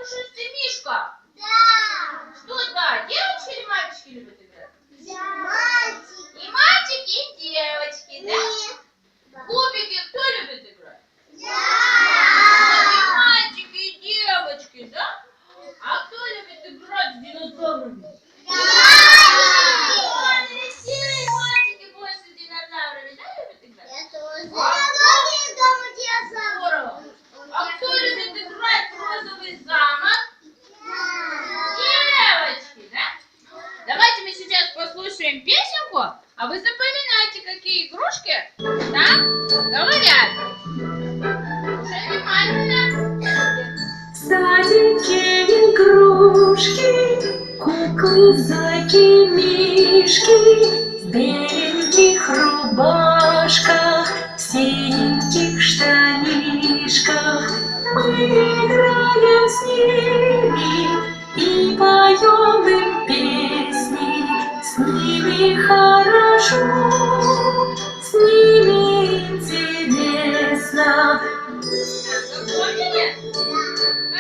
пушистый мишка? Да. Что да? Девочки или мальчики любят играть? Да. Мальчики. И мальчики, и девочки, да? Нет. Кубики кто любит играть? Да. И мальчики, и девочки, да? А кто любит играть с динозаврами? Веселые мальчики больше с динозаврами, да, любят играть? Я тоже. Я дома динозавр. Здорово. А кто любит играть в розовый замок? Девочки, да? Давайте мы сейчас послушаем песенку, а вы запоминайте, какие игрушки там говорят. Слушай внимательно. В садике игрушки, куклы, зайки, мишки, в беленьких рубашках, в синеньких штанишках. Мы играем с ними и поем им песни, с ними хорошо.